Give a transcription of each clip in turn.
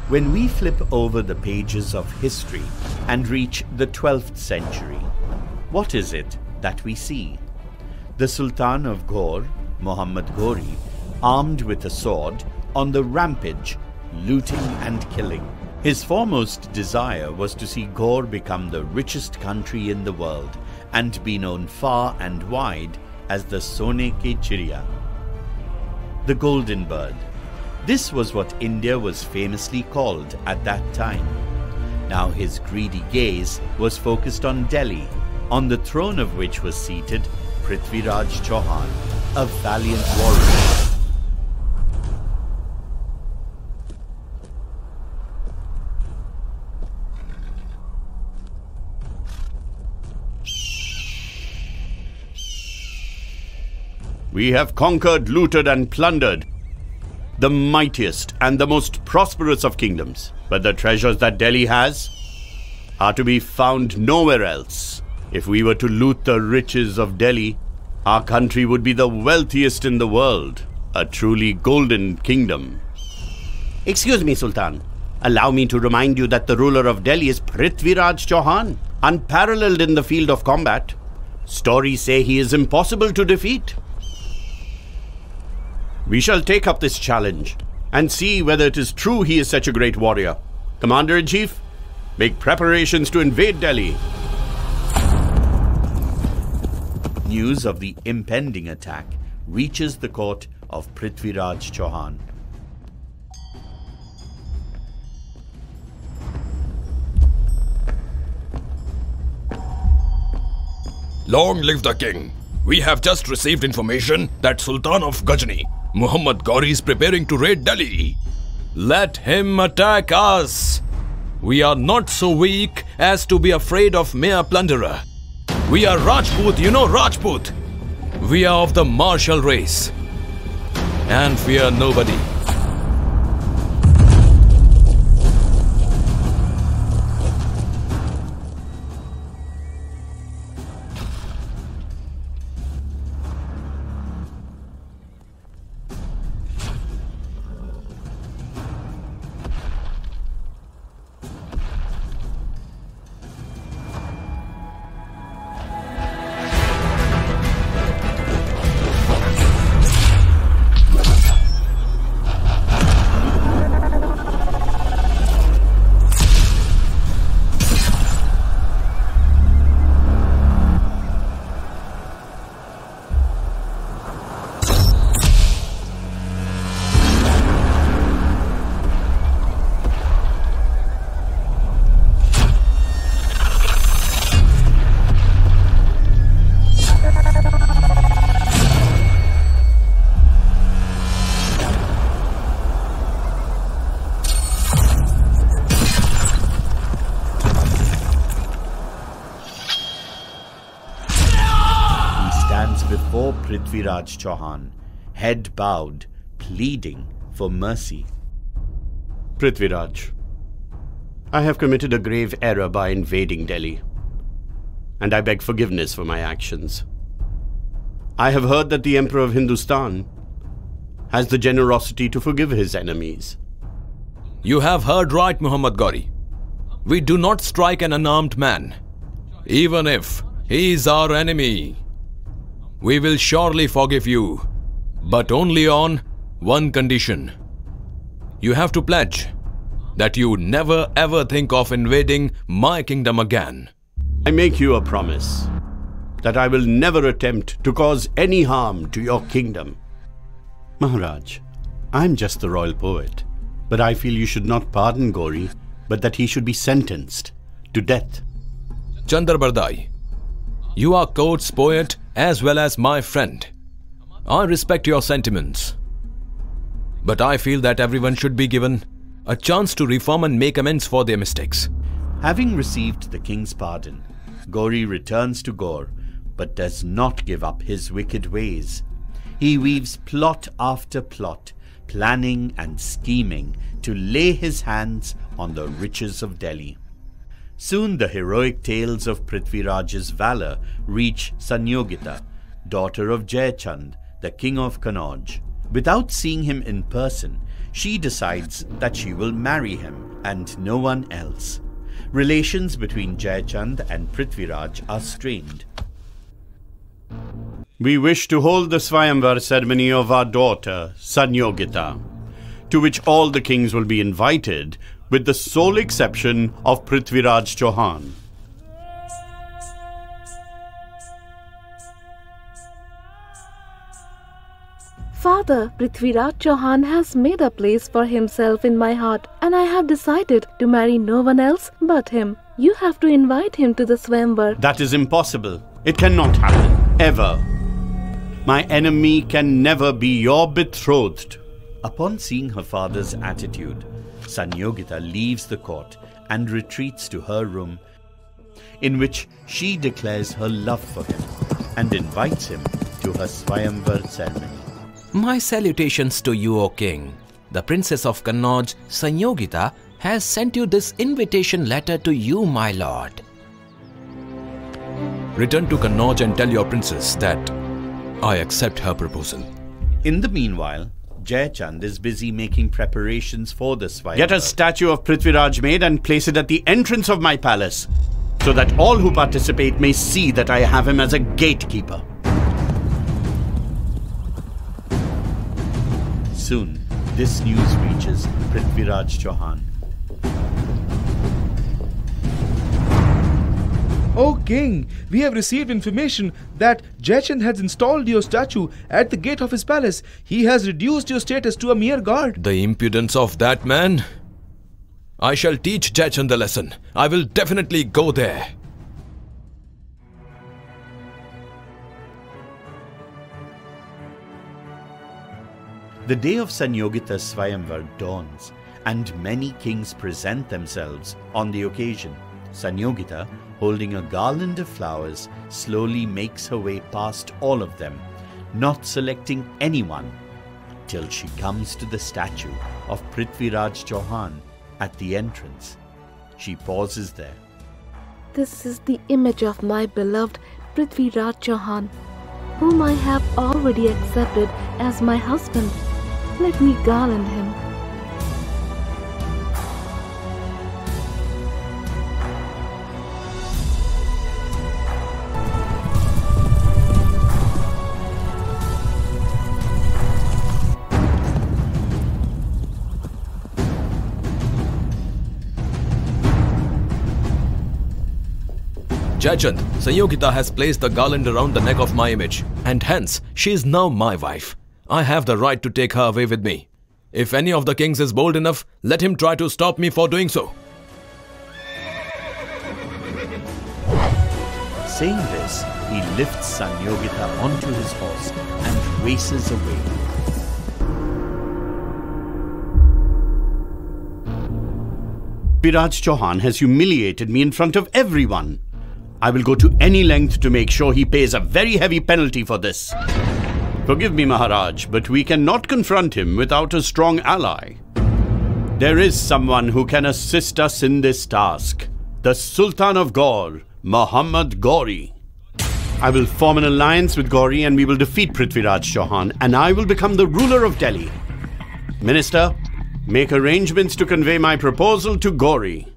When we flip over the pages of history and reach the 12th century, what is it that we see? The Sultan of Ghor, Muhammad Ghori, armed with a sword, on the rampage, looting and killing. His foremost desire was to see Ghor become the richest country in the world and be known far and wide as the Sone Ki Chiriya, the Golden Bird. This was what India was famously called at that time. Now his greedy gaze was focused on Delhi, on the throne of which was seated Prithviraj Chauhan, a valiant warrior. We have conquered, looted and plundered the mightiest and the most prosperous of kingdoms. But the treasures that Delhi has are to be found nowhere else. If we were to loot the riches of Delhi, our country would be the wealthiest in the world, a truly golden kingdom. Excuse me, Sultan. Allow me to remind you that the ruler of Delhi is Prithviraj Chauhan, unparalleled in the field of combat. Stories say he is impossible to defeat. We shall take up this challenge and see whether it is true he is such a great warrior. Commander-in-Chief, make preparations to invade Delhi. News of the impending attack reaches the court of Prithviraj Chauhan. Long live the king! We have just received information that Sultan of Ghajni, Muhammad Ghori, is preparing to raid Delhi. Let him attack us. We are not so weak as to be afraid of mere plunderer. We are Rajput, you know Rajput. We are of the martial race and fear nobody. Before Prithviraj Chauhan, head bowed, pleading for mercy. Prithviraj, I have committed a grave error by invading Delhi, and I beg forgiveness for my actions. I have heard that the Emperor of Hindustan has the generosity to forgive his enemies. You have heard right, Muhammad Ghori. We do not strike an unarmed man, even if he is our enemy. We will surely forgive you, but only on one condition. You have to pledge that you never ever think of invading my kingdom again. I make you a promise that I will never attempt to cause any harm to your kingdom. Maharaj, I'm just the royal poet, but I feel you should not pardon Ghori, but that he should be sentenced to death. Chandar Bardai, you are court's poet as well as my friend. I respect your sentiments, but I feel that everyone should be given a chance to reform and make amends for their mistakes. Having received the king's pardon, Ghori returns to Ghor, but does not give up his wicked ways. He weaves plot after plot, planning and scheming to lay his hands on the riches of Delhi. Soon the heroic tales of Prithviraj's valor reach Sanyogita, daughter of Jayachand, the king of Kannauj. Without seeing him in person, she decides that she will marry him and no one else. Relations between Jayachand and Prithviraj are strained. We wish to hold the Swayamvar ceremony of our daughter, Sanyogita, to which all the kings will be invited, with the sole exception of Prithviraj Chauhan. Father, Prithviraj Chauhan has made a place for himself in my heart, and I have decided to marry no one else but him. You have to invite him to the Swayamvar. That is impossible. It cannot happen, ever. My enemy can never be your betrothed. Upon seeing her father's attitude, Sanyogita leaves the court and retreats to her room, in which she declares her love for him and invites him to her Swayamvar ceremony. My salutations to you, O King. The Princess of Kannauj, Sanyogita, has sent you this invitation letter to you, my lord. Return to Kannauj and tell your princess that I accept her proposal. In the meanwhile, Jayachand is busy making preparations for the Swayamvar. Get a statue of Prithviraj made and place it at the entrance of my palace, so that all who participate may see that I have him as a gatekeeper. Soon, this news reaches Prithviraj Chauhan. O King, we have received information that Jayachand has installed your statue at the gate of his palace. He has reduced your status to a mere guard. The impudence of that man! I shall teach Jayachand a lesson. I will definitely go there. The day of Sanyogita's Swayamvar dawns, and many kings present themselves on the occasion. Sanyogita, holding a garland of flowers, slowly makes her way past all of them, not selecting anyone, till she comes to the statue of Prithviraj Chauhan at the entrance. She pauses there. This is the image of my beloved Prithviraj Chauhan, whom I have already accepted as my husband. Let me garland him. Jayachand, Sanyogita has placed the garland around the neck of my image, and hence she is now my wife. I have the right to take her away with me. If any of the kings is bold enough, let him try to stop me for doing so. Saying this, he lifts Sanyogita onto his horse and races away. Prithviraj Chauhan has humiliated me in front of everyone. I will go to any length to make sure he pays a very heavy penalty for this. Forgive me, Maharaj, but we cannot confront him without a strong ally. There is someone who can assist us in this task. The Sultan of Gaur, Muhammad Gauri. I will form an alliance with Gauri and we will defeat Prithviraj Chauhan, and I will become the ruler of Delhi. Minister, make arrangements to convey my proposal to Gauri.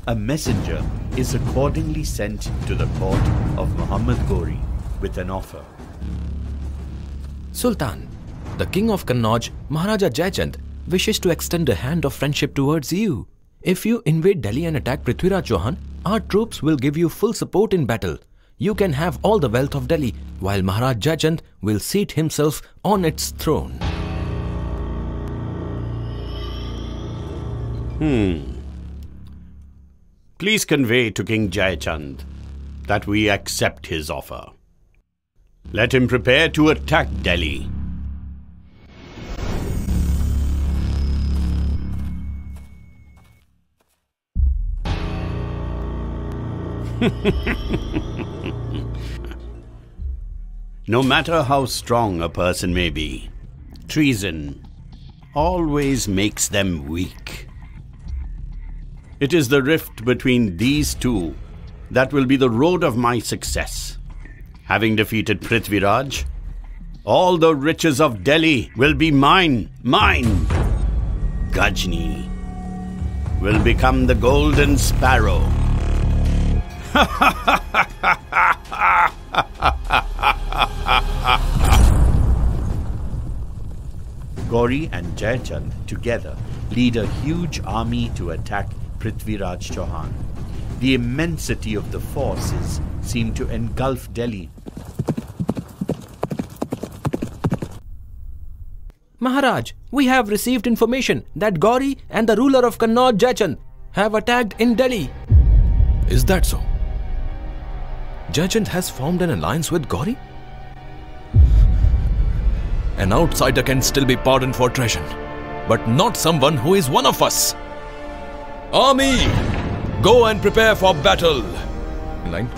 A messenger is accordingly sent to the court of Muhammad Gauri with an offer. Sultan, the King of Kannauj, Maharaja Jayachand, wishes to extend a hand of friendship towards you. If you invade Delhi and attack Prithviraj Chauhan, our troops will give you full support in battle. You can have all the wealth of Delhi, while Maharaj Jayachand will seat himself on its throne. Please convey to King Jayachand that we accept his offer. Let him prepare to attack Delhi. No matter how strong a person may be, treason, always makes them weak. It is the rift between these two that will be the road of my success. Having defeated Prithviraj, all the riches of Delhi will be mine. Gajni will become the golden sparrow. Gauri and Jaichand together lead a huge army to attack Prithviraj Chauhan. The immensity of the forces seem to engulf Delhi. Maharaj, we have received information that Gauri and the ruler of Kannauj, Jaichand, have attacked in Delhi. Is that so? Jaichand has formed an alliance with Gauri? An outsider can still be pardoned for treason, but not someone who is one of us. Army, go and prepare for battle. In line.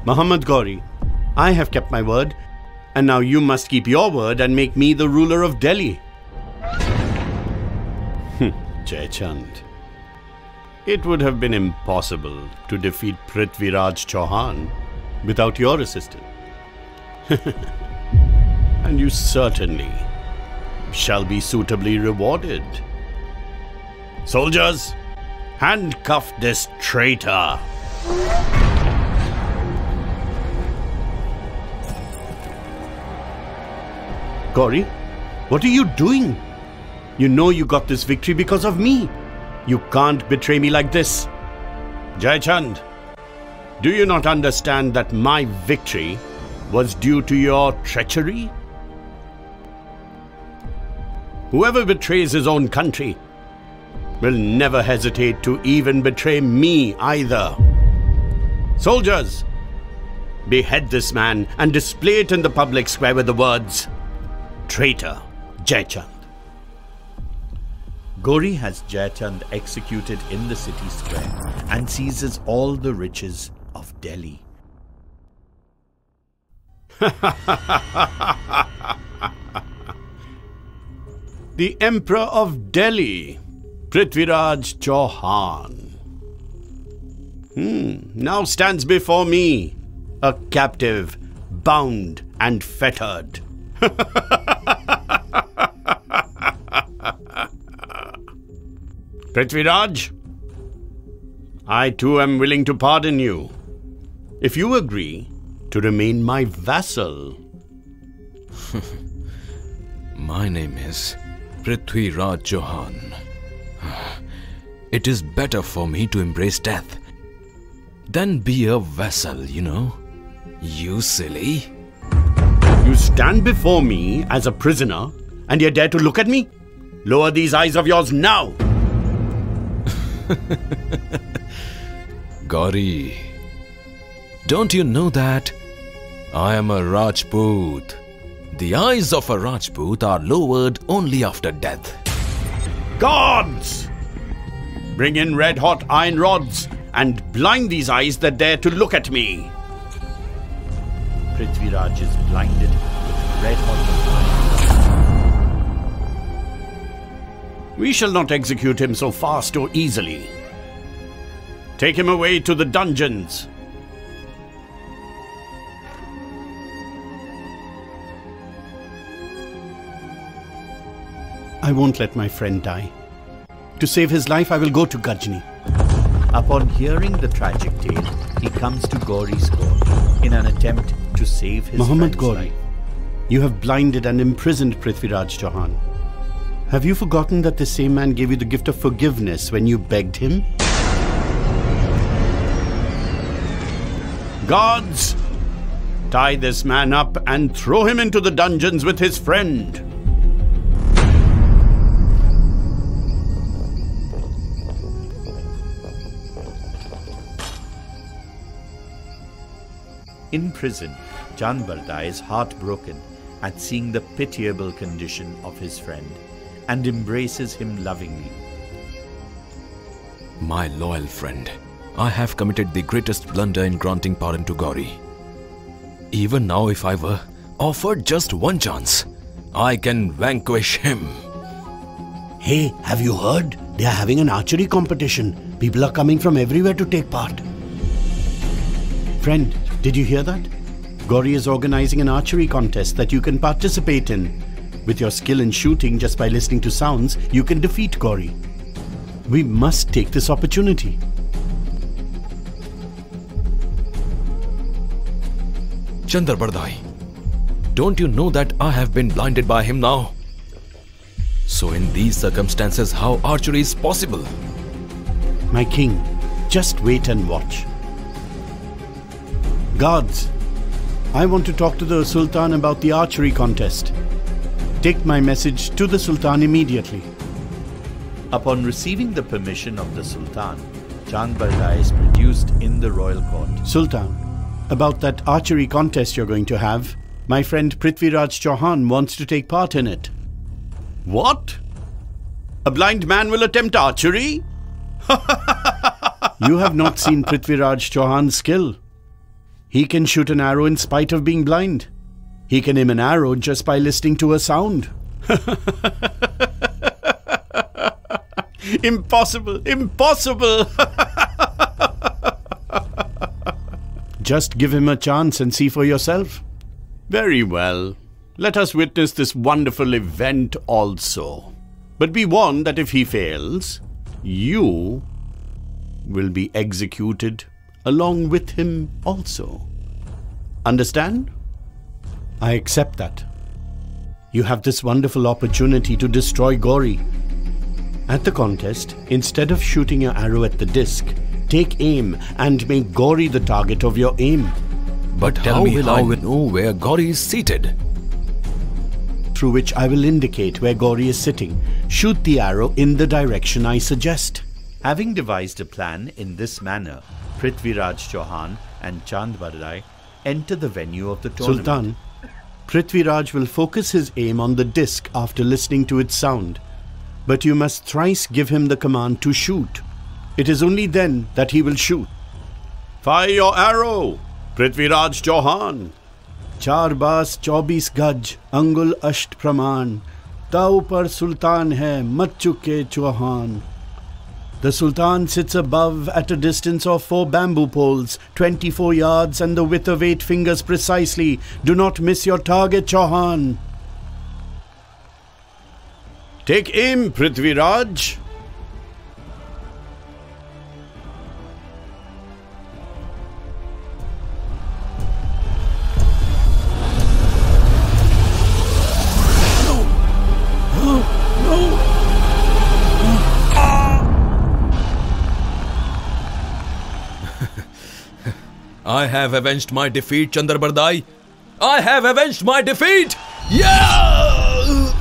Muhammad Gauri, I have kept my word, and now you must keep your word and make me the ruler of Delhi. Jaichand, it would have been impossible to defeat Prithviraj Chauhan without your assistance. And you certainly shall be suitably rewarded. Soldiers, handcuff this traitor. Gauri, what are you doing? You know you got this victory because of me. You can't betray me like this. Jaichand, do you not understand that my victory was due to your treachery? Whoever betrays his own country will never hesitate to even betray me either. Soldiers, behead this man and display it in the public square with the words, "Traitor Jaichand." Gauri has Jaichand executed in the city square and seizes all the riches of Delhi. The Emperor of Delhi, Prithviraj Chauhan, now stands before me, a captive, bound and fettered. Prithviraj, I too am willing to pardon you, if you agree to remain my vassal. My name is Prithviraj Chauhan. It is better for me to embrace death than be a vassal, you know. You silly. You stand before me as a prisoner and you dare to look at me? Lower these eyes of yours now! Gauri, don't you know that I am a Rajput? The eyes of a Rajput are lowered only after death. Gods! Bring in red-hot iron rods and blind these eyes that dare to look at me. Prithviraj is blinded with red-hot iron. We shall not execute him so fast or easily. Take him away to the dungeons. I won't let my friend die. To save his life, I will go to Ghajni. Upon hearing the tragic tale, he comes to Gauri's court in an attempt to save his Muhammad friend's Gauri, life. you have blinded and imprisoned Prithviraj Chauhan. Have you forgotten that the same man gave you the gift of forgiveness when you begged him? Gods, tie this man up and throw him into the dungeons with his friend. In prison, Janbalda is heartbroken at seeing the pitiable condition of his friend and embraces him lovingly. My loyal friend, I have committed the greatest blunder in granting pardon to Gauri. Even now, if I were offered just one chance, I can vanquish him. Hey, have you heard? They are having an archery competition. People are coming from everywhere to take part. Friend, did you hear that? Gauri is organizing an archery contest that you can participate in. With your skill in shooting just by listening to sounds, you can defeat Gauri. We must take this opportunity. Chandarbardai, don't you know that I have been blinded by him now? So in these circumstances, how archery is possible? My king, just wait and watch. Guards, I want to talk to the Sultan about the archery contest. Take my message to the Sultan immediately. Upon receiving the permission of the Sultan, Janbalda is produced in the royal court. Sultan, about that archery contest you're going to have, my friend Prithviraj Chauhan wants to take part in it. What? A blind man will attempt archery? You have not seen Prithviraj Chauhan's skill. He can shoot an arrow in spite of being blind. He can aim an arrow just by listening to a sound. Impossible! Impossible! Just give him a chance and see for yourself. Very well. Let us witness this wonderful event also. But be warned that if he fails, you will be executed along with him also. Understand? I accept that. You have this wonderful opportunity to destroy Gauri. At the contest, instead of shooting your arrow at the disc, take aim and make Gauri the target of your aim. But tell how me will how I will- know where Gauri is seated? Through which I will indicate where Gauri is sitting. Shoot the arrow in the direction I suggest. Having devised a plan in this manner, Prithviraj Chauhan and Chand Bardai enter the venue of the tournament. Sultan, Prithviraj will focus his aim on the disc after listening to its sound. But you must thrice give him the command to shoot. It is only then that he will shoot. Fire your arrow, Prithviraj Chauhan. Char baas 24 gaj, angul asht praman. Tau par Sultan hai, mat chuke Chauhan. The Sultan sits above at a distance of 4 bamboo poles, 24 yards and the width of 8 fingers precisely. Do not miss your target, Chauhan. Take aim, Prithviraj. I have avenged my defeat, Chandar Bardai. I have avenged my defeat! Yeah!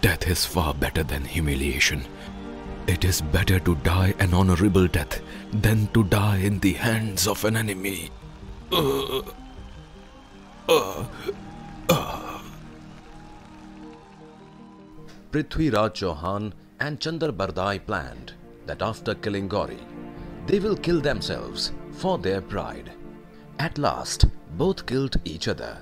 Death is far better than humiliation. It is better to die an honorable death than to die in the hands of an enemy. Prithviraj Chauhan and Chandar Bardai planned that after killing Gauri, they will kill themselves for their pride. At last, both killed each other.